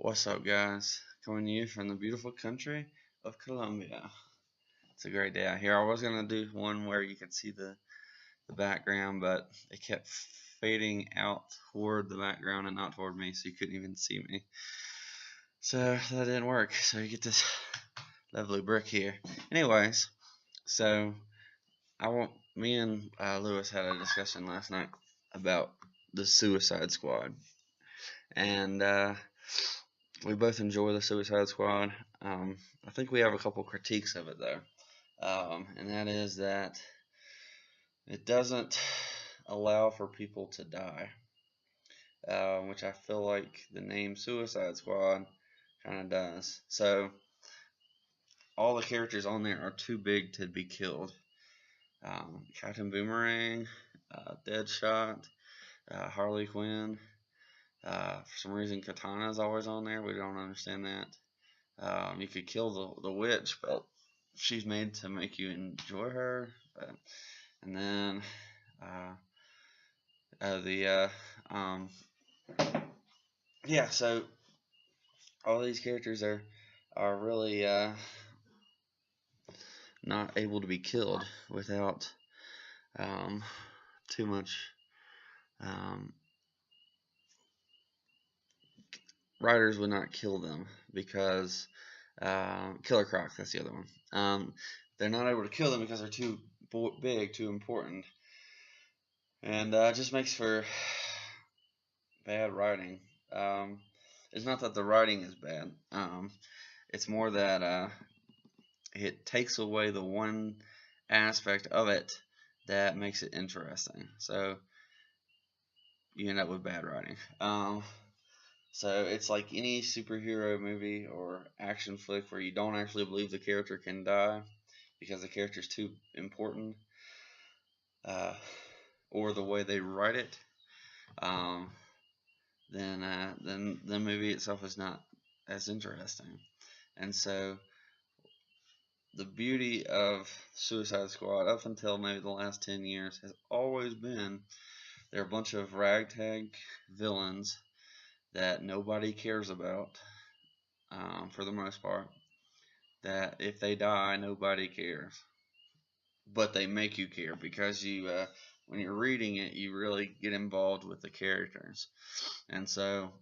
What's up, guys? Coming to you from the beautiful country of Colombia. It's a great day out here. I was gonna do one where you could see the background, but it kept fading out toward the background and not toward me, so you couldn't even see me. So that didn't work. So you get this lovely brick here. Anyways, so me and Lewis had a discussion last night about the Suicide Squad, and we both enjoy the Suicide Squad. I think we have a couple critiques of it though, and that is that it doesn't allow for people to die, which I feel like the name Suicide Squad kind of does. So all the characters on there are too big to be killed. Captain Boomerang, Deadshot, Harley Quinn. For some reason, Katana's always on there. We don't understand that. You could kill the witch, but she's made to make you enjoy her. And then yeah. So all these characters are really not able to be killed without too much. Writers would not kill them because Killer Croc, that's the other one. They're not able to kill them because they're too big, too important, and it just makes for bad writing. It's not that the writing is bad. It's more that it takes away the one aspect of it that makes it interesting. So you end up with bad writing. So it's like any superhero movie or action flick where you don't actually believe the character can die because the character is too important, or the way they write it, then the movie itself is not as interesting. And so the beauty of Suicide Squad up until maybe the last 10 years has always been they're a bunch of ragtag villains that nobody cares about, for the most part. That if they die, nobody cares, but they make you care because when you're reading it, you really get involved with the characters, and so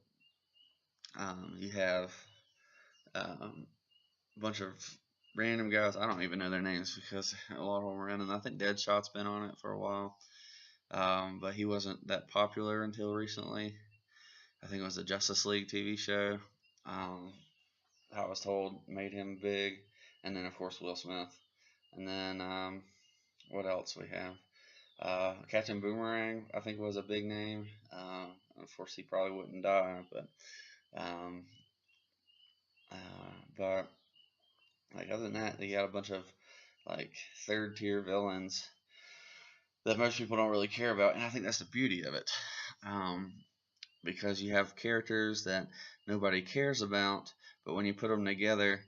you have a bunch of random guys. I don't even know their names because a lot of them are in, and I think Deadshot's been on it for a while, but he wasn't that popular until recently. I think it was the Justice League TV show. I was told made him big, and then of course Will Smith, and then what else we have? Captain Boomerang, I think, was a big name. Of course, he probably wouldn't die, um, but like other than that, you got a bunch of like third tier villains that most people don't really care about, and I think that's the beauty of it, because you have characters that nobody cares about, but when you put them together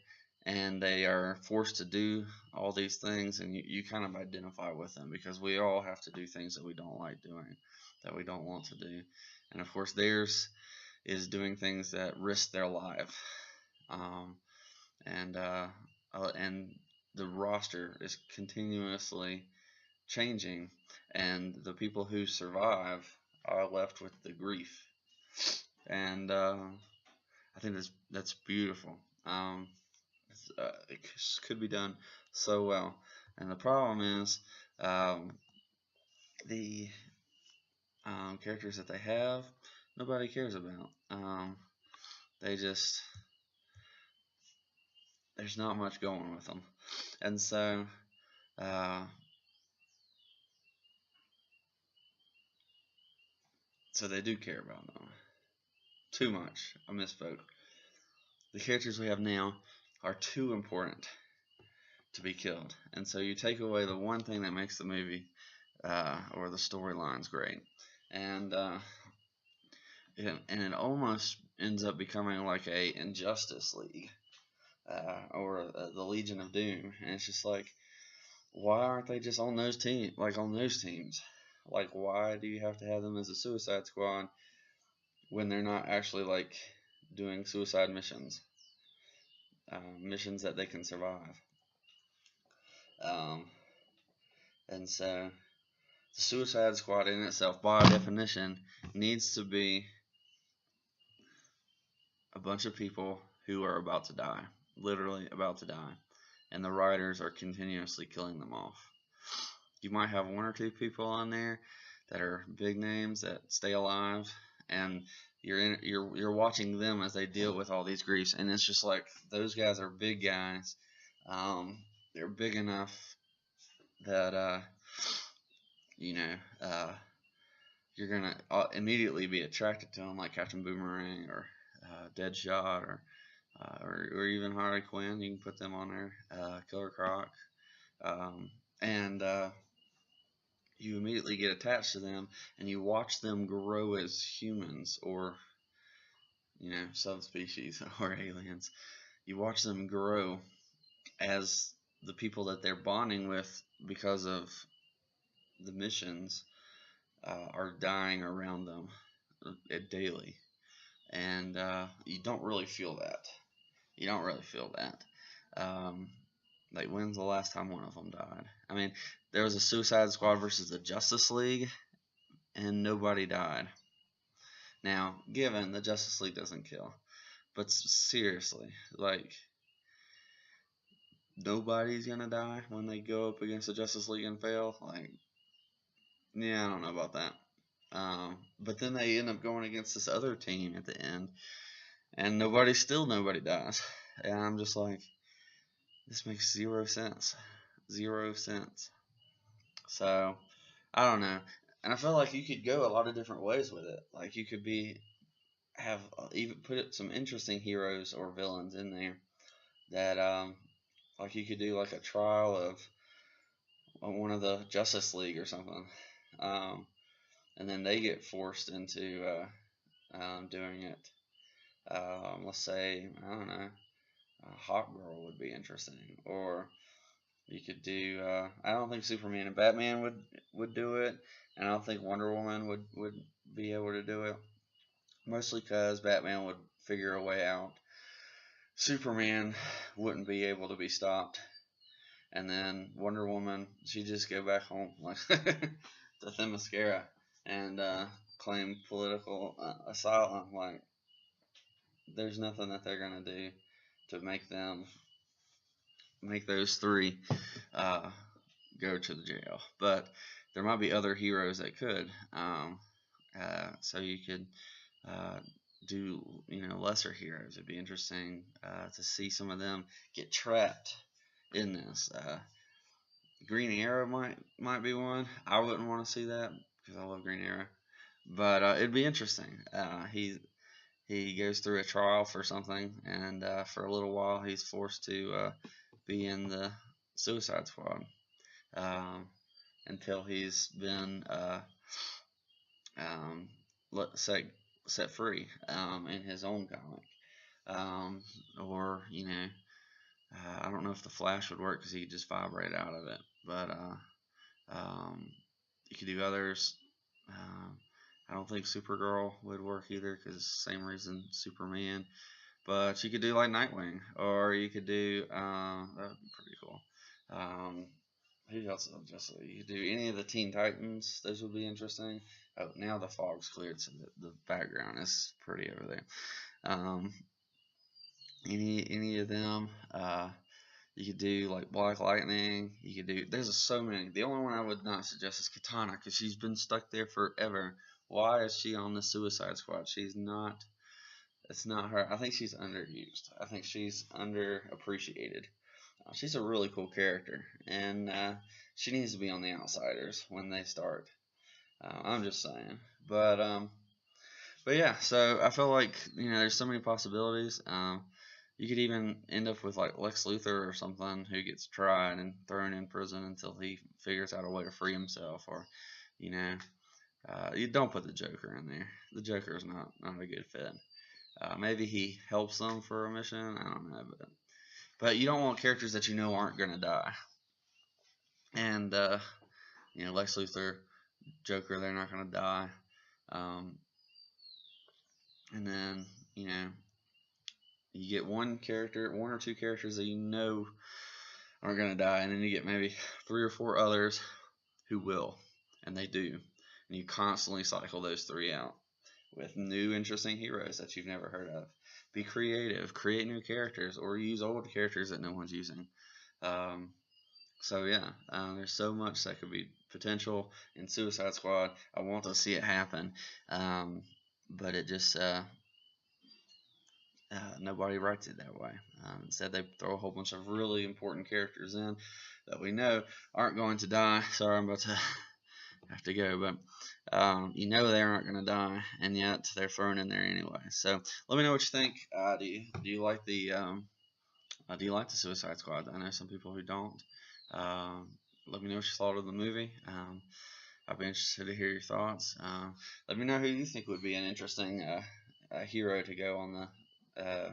and they are forced to do all these things, and you kind of identify with them because we all have to do things that we don't like doing, that we don't want to do, and of course theirs is doing things that risk their life, and the roster is continuously changing, and the people who survive are left with the grief, and I think that's beautiful. It could be done so well, and the problem is the characters that they have, nobody cares about. They just there's not much going with them, and so so they do care about them too much. I misspoke. The characters we have now are too important to be killed, and so you take away the one thing that makes the movie or the storylines great, and it almost ends up becoming like a Injustice League, or the Legion of Doom, and it's just like, why aren't they just on those teams? Like, why do you have to have them as a Suicide Squad when they're not actually like doing suicide missions, missions that they can survive. Um, and so the Suicide Squad in itself, by definition, needs to be a bunch of people who are about to die, literally about to die, and the writers are continuously killing them off. You might have one or two people on there that are big names that stay alive, and you're watching them as they deal with all these griefs, and it's just like those guys are big guys. They're big enough that you know you're gonna immediately be attracted to them, like Captain Boomerang or Deadshot or even Harley Quinn. You can put them on there, Killer Croc, and you immediately get attached to them, and you watch them grow as humans or subspecies or aliens. You watch them grow as the people that they're bonding with because of the missions are dying around them daily, and you don't really feel that. You don't really feel that. Like, when's the last time one of them died? I mean, there was a Suicide Squad versus the Justice League, and nobody died. Now, given the Justice League doesn't kill, but seriously, like, nobody's gonna die when they go up against the Justice League and fail. Like, yeah, I don't know about that. But then they end up going against this other team at the end, and nobody dies. And I'm just like, this makes 0 sense. 0 sense. So, I don't know. And I feel like you could go a lot of different ways with it. Like, you could have even put some interesting heroes or villains in there that, like, you could do like a trial of one of the Justice League or something. And then they get forced into doing it. Let's say, I don't know, Hawkgirl would be interesting. Or you could do, I don't think Superman and Batman would do it. And I don't think Wonder Woman would be able to do it. Mostly because Batman would figure a way out. Superman wouldn't be able to be stopped. And then Wonder Woman, she'd just go back home like to Themyscira and claim political asylum. Like, there's nothing that they're gonna do to make those three go to the jail. But there might be other heroes that could. So you could do lesser heroes. It'd be interesting to see some of them get trapped in this. Green Arrow might be one. I wouldn't want to see that because I love Green Arrow, but it'd be interesting. He goes through a trial for something, and for a little while he's forced to be in the Suicide Squad until he's been set free in his own comic. Or I don't know if the Flash would work because he could just vibrate out of it, but you could do others. I don't think Supergirl would work either because same reason Superman. But you could do like Nightwing, or you could do that would be pretty cool. Who else? You could do any of the Teen Titans. Those would be interesting. Oh, now the fog's cleared, so the background is pretty over there. Any of them. You could do like Black Lightning. You could do. There's so many. The only one I would not suggest is Katana because she's been stuck there forever. Why is she on the Suicide Squad? She's not. It's not her. I think she's underused. I think she's underappreciated. She's a really cool character, and she needs to be on the Outsiders when they start. I'm just saying, but yeah. So I feel like there's so many possibilities. You could even end up with like Lex Luthor or something who gets tried and thrown in prison until he figures out a way to free himself, or you don't put the Joker in there. The Joker is not a good fit. Maybe he helps them for a mission. I don't know, but you don't want characters that aren't gonna die. And Lex Luthor, Joker, they're not gonna die. And then you get one or two characters that you know aren't going to die, and then you get maybe 3 or 4 others who will, and they do. And you constantly cycle those 3 out with new interesting heroes that you've never heard of. Be creative, create new characters, or use old characters that no one's using. So yeah, there's so much that could be potential in Suicide Squad. I want to see it happen, but it just nobody writes it that way. Instead, they throw a whole bunch of really important characters in that we know aren't going to die. Sorry, I'm about to have to go, but you know they aren't going to die, and yet they're thrown in there anyway. So let me know what you think. Do you like the Suicide Squad? I know some people who don't. Let me know what you thought of the movie. I'd be interested to hear your thoughts. Let me know who you think would be an interesting hero to go on the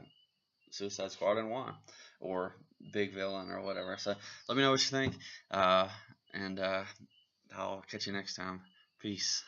Suicide Squad and why, or big villain or whatever. So let me know what you think, and I'll catch you next time. Peace.